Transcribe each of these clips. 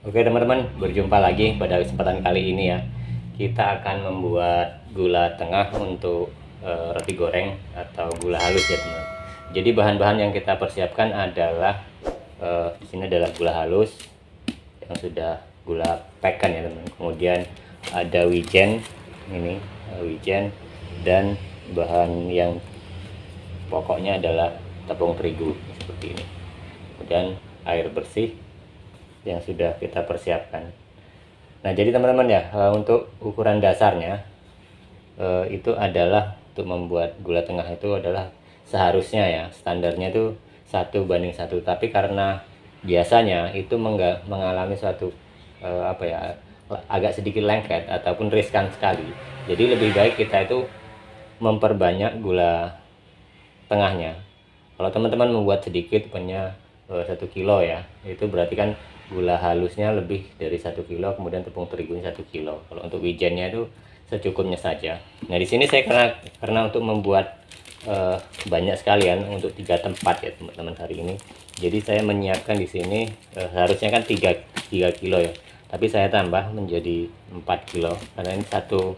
Oke teman-teman, berjumpa lagi pada kesempatan kali ini ya. Kita akan membuat gula tengah untuk roti goreng atau gula halus ya teman. Jadi bahan-bahan yang kita persiapkan adalah di sini adalah gula halus yang sudah gula pack kan ya teman. Kemudian ada wijen, ini wijen, dan bahan yang pokoknya adalah tepung terigu seperti ini. Kemudian air bersih yang sudah kita persiapkan. Nah, jadi teman-teman ya, untuk ukuran dasarnya itu adalah untuk membuat gula tengah itu adalah seharusnya ya standarnya itu 1:1. Tapi karena biasanya itu mengalami suatu apa ya, agak sedikit lengket ataupun riskan sekali. Jadi lebih baik kita itu memperbanyak gula tengahnya. Kalau teman-teman membuat sedikit punya 1 kilo ya, itu berarti kan gula halusnya lebih dari 1 kilo, kemudian tepung terigunya 1 kilo. Kalau untuk wijennya itu secukupnya saja. Nah di sini saya karena untuk membuat banyak sekalian untuk 3 tempat ya teman-teman hari ini. Jadi saya menyiapkan di sini seharusnya kan 3 kilo ya, tapi saya tambah menjadi 4 kilo karena ini satu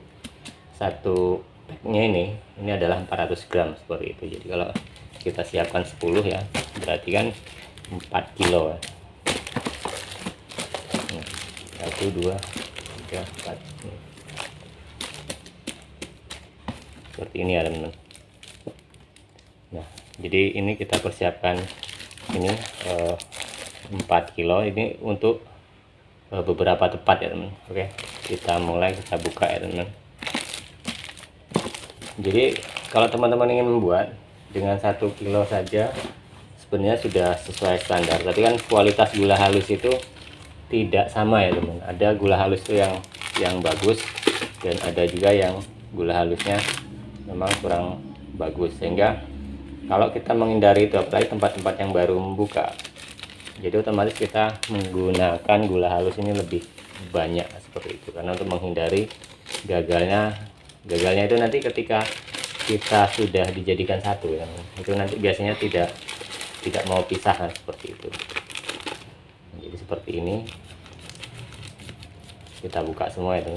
packnya ini adalah 400 gram seperti itu. Jadi kalau kita siapkan 10 ya, berarti kan 4 kilo. 1 2 3 4 seperti ini ya teman-teman. Nah jadi ini kita persiapkan ini 4 kilo ini untuk beberapa tempat ya teman. Oke, kita mulai, kita buka ya teman. Jadi kalau teman-teman ingin membuat dengan 1 kilo saja sebenarnya sudah sesuai standar, tapi kan kualitas gula halus itu tidak sama ya teman. Ada gula halus itu yang bagus dan ada juga yang gula halusnya memang kurang bagus, sehingga kalau kita menghindari itu, apalagi tempat-tempat yang baru membuka, jadi otomatis kita menggunakan gula halus ini lebih banyak seperti itu, karena untuk menghindari gagalnya itu nanti ketika kita sudah dijadikan satu ya, itu nanti biasanya tidak mau pisah kan, seperti itu. Jadi seperti ini kita buka semua itu.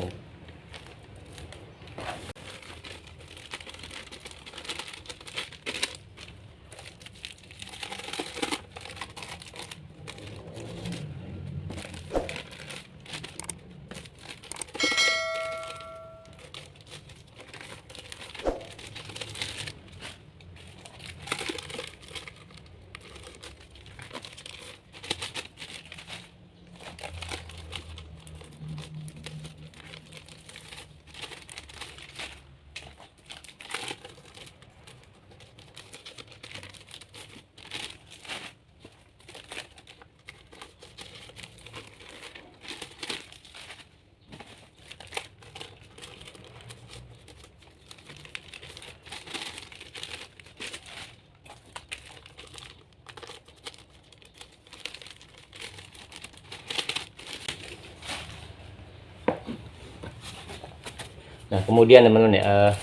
Nah kemudian teman-teman ya,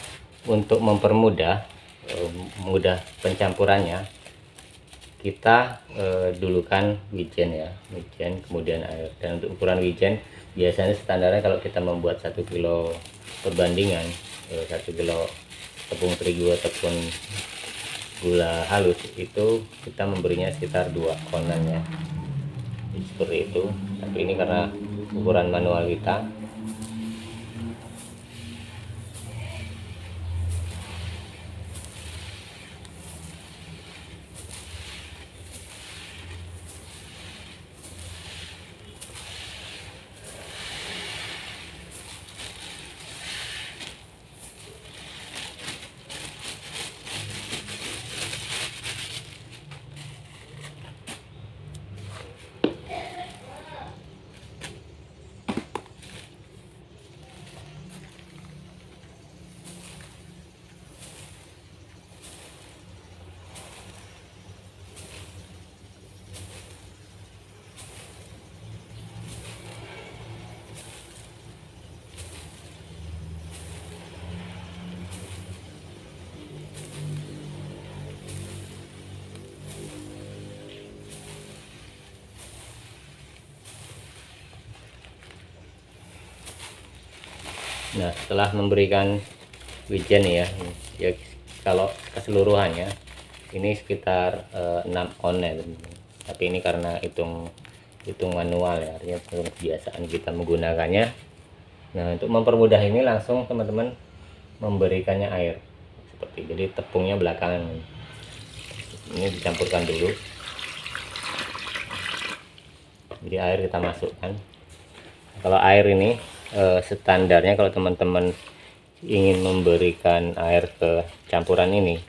untuk mempermudah mudah pencampurannya, kita dulukan wijen ya, wijen kemudian air. Dan untuk ukuran wijen biasanya standarnya kalau kita membuat 1 kilo perbandingan 1 kilo tepung terigu ataupun gula halus itu kita memberinya sekitar 2 konan ya. Jadi seperti itu, tapi ini karena ukuran manual kita. Nah, setelah memberikan wijen ya kalau keseluruhannya ini sekitar 6 on ya teman-teman. Tapi ini karena hitung manual ya, artinya kebiasaan kita menggunakannya. Nah, untuk mempermudah ini langsung teman-teman memberikannya air seperti, jadi tepungnya belakangan. Ini dicampurkan dulu, jadi air kita masukkan. Kalau air ini standarnya, kalau teman-teman ingin memberikan air ke campuran ini,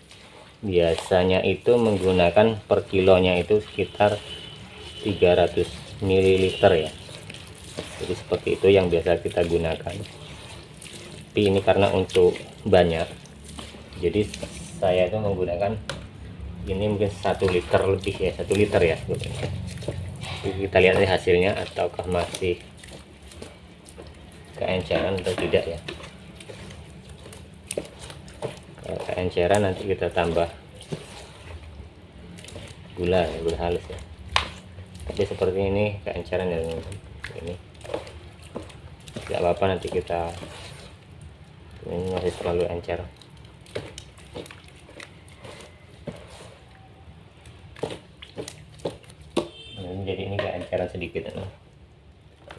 biasanya itu menggunakan per kilonya itu sekitar 300 ml ya. Jadi seperti itu yang biasa kita gunakan. Tapi ini karena untuk banyak, jadi saya itu menggunakan ini mungkin 1 liter lebih ya, 1 liter ya. Kita lihat hasilnya ataukah masih keenceran atau tidak ya. Kalau keenceran nanti kita tambah gula halus ya. Tapi seperti ini keenceran ya teman-teman. Ini tidak apa-apa, nanti kita, ini masih terlalu encer. Jadi ini keenceran sedikit ya.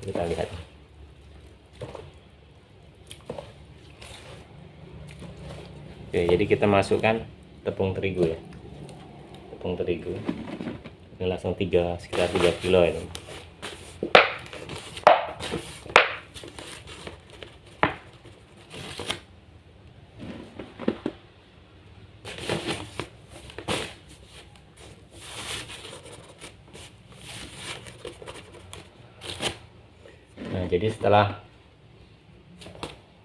Kita lihat. Oke, jadi kita masukkan tepung terigu ya. Tepung terigu ini langsung sekitar 3 kilo ya. Nah, jadi setelah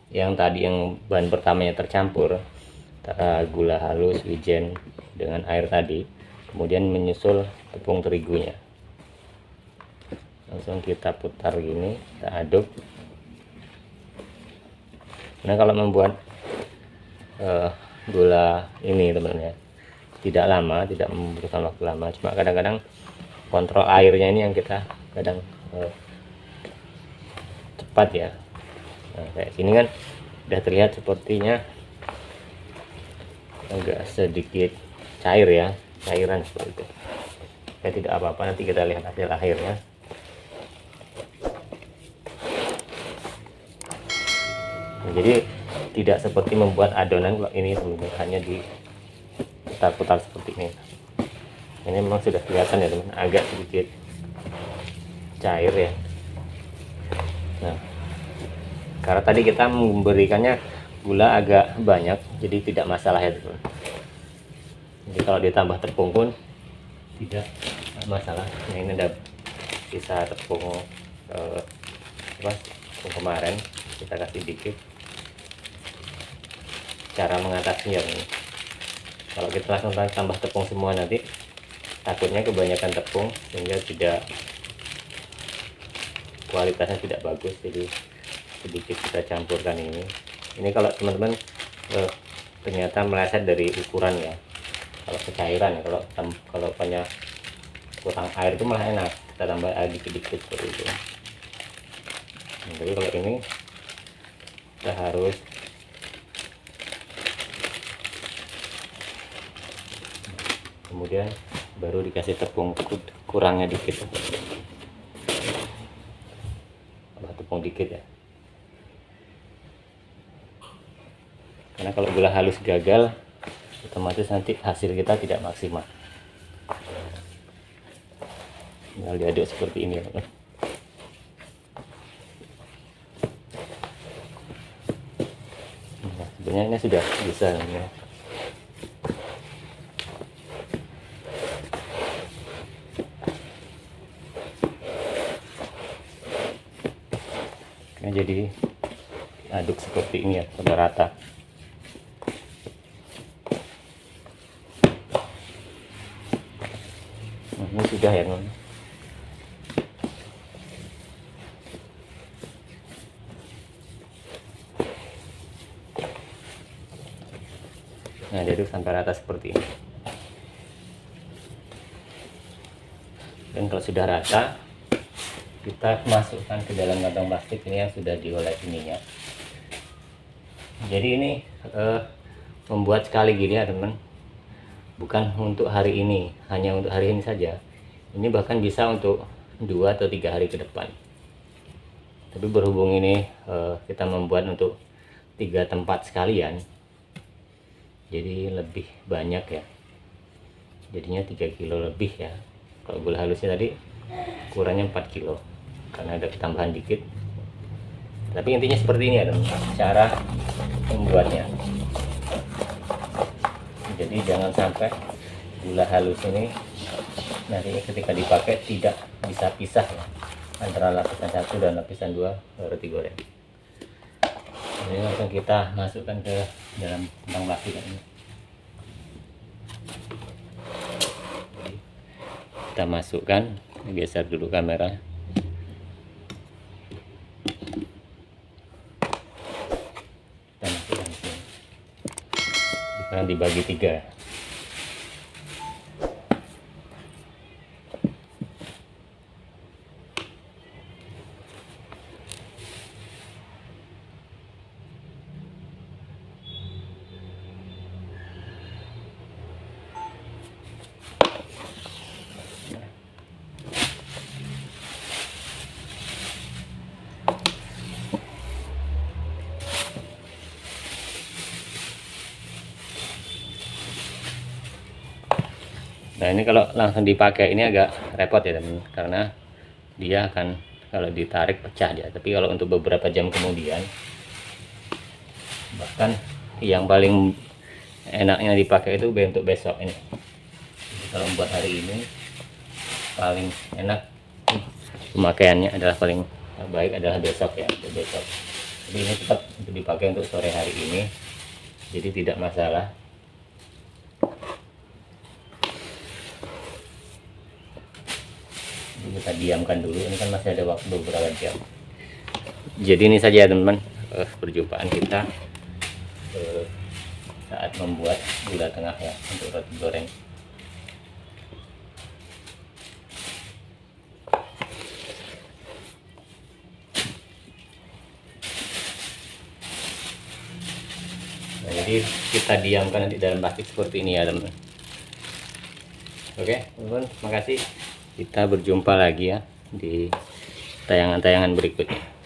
yang tadi yang bahan pertamanya tercampur antara gula halus, wijen dengan air tadi, kemudian menyusul tepung terigunya, langsung kita putar gini, kita aduk. Nah, kalau membuat gula ini teman-teman ya, tidak lama, tidak membutuhkan waktu lama, cuma kadang-kadang kontrol airnya ini yang kita kadang cepat ya. Nah, kayak sini kan udah terlihat sepertinya agak sedikit cair ya, cairan seperti itu. Ya tidak apa-apa, nanti kita lihat hasil akhirnya. Nah, jadi tidak seperti membuat adonan kalau ini teman-teman, hanya diputar-putar seperti ini. Ini memang sudah kelihatan ya teman, agak sedikit cair ya. Nah, karena tadi kita memberikannya gula agak banyak, jadi tidak masalah ya teman. Jadi kalau ditambah tepung pun tidak masalah. Nah, ini ada sisa tepung tepung kemarin, kita kasih dikit. Cara mengatasinya ini, kalau kita langsung tambah tepung semua nanti takutnya kebanyakan tepung sehingga tidak, kualitasnya tidak bagus. Jadi sedikit kita campurkan ini. Ini kalau teman-teman ternyata meleset dari ukuran ya, kalau kecairan ya, kalau banyak kurang air itu malah enak, kita tambah air dikit-dikit seperti itu. Nah, jadi kalau ini kita harus kemudian baru dikasih tepung kurangnya dikit, tambah tepung dikit ya, karena kalau gula halus gagal otomatis nanti hasil kita tidak maksimal. Tinggal diaduk seperti ini ya teman. Nah, sebenarnya ini sudah bisa ya. Nah, jadi aduk seperti ini ya, sudah rata. Nah, ini sudah ya teman. Nah, diaduk sampai rata seperti ini. Dan kalau sudah rata, kita masukkan ke dalam kantong plastik ini yang sudah dioles ininya. Jadi ini membuat sekali gini ya teman, bukan untuk hari ini, hanya untuk hari ini saja. Ini bahkan bisa untuk 2 atau 3 hari ke depan. Tapi berhubung ini kita membuat untuk 3 tempat sekalian, jadi lebih banyak ya, jadinya 3 kilo lebih ya. Kalau gula halusnya tadi kurangnya 4 kilo karena ada tambahan dikit. Tapi intinya seperti ini ya teman, cara membuatnya. Jadi jangan sampai gula halus ini nanti ketika dipakai tidak bisa pisah ya, antara lapisan 1 dan lapisan 2 roti goreng. Ini langsung kita masukkan ke dalam kantong plastik ini. Kita masukkan, geser dulu kamera. Kita masukkan di sini. Sekarang dibagi 3. Nah ini kalau langsung dipakai ini agak repot ya teman, karena dia akan kalau ditarik pecah dia. Tapi kalau untuk beberapa jam kemudian, bahkan yang paling enaknya dipakai itu untuk besok ini. Jadi kalau buat hari ini paling enak pemakaiannya adalah paling baik adalah besok ya, untuk besok. Jadi ini tetap untuk dipakai untuk sore hari ini, jadi tidak masalah. Kita diamkan dulu, ini kan masih ada waktu beberapa jam. Jadi ini saja teman-teman perjumpaan kita saat membuat gula tengah ya untuk roti goreng. Nah, jadi kita diamkan nanti dalam plastik seperti ini ya teman-teman. Oke teman-teman, makasih. Kita berjumpa lagi ya di tayangan-tayangan berikutnya.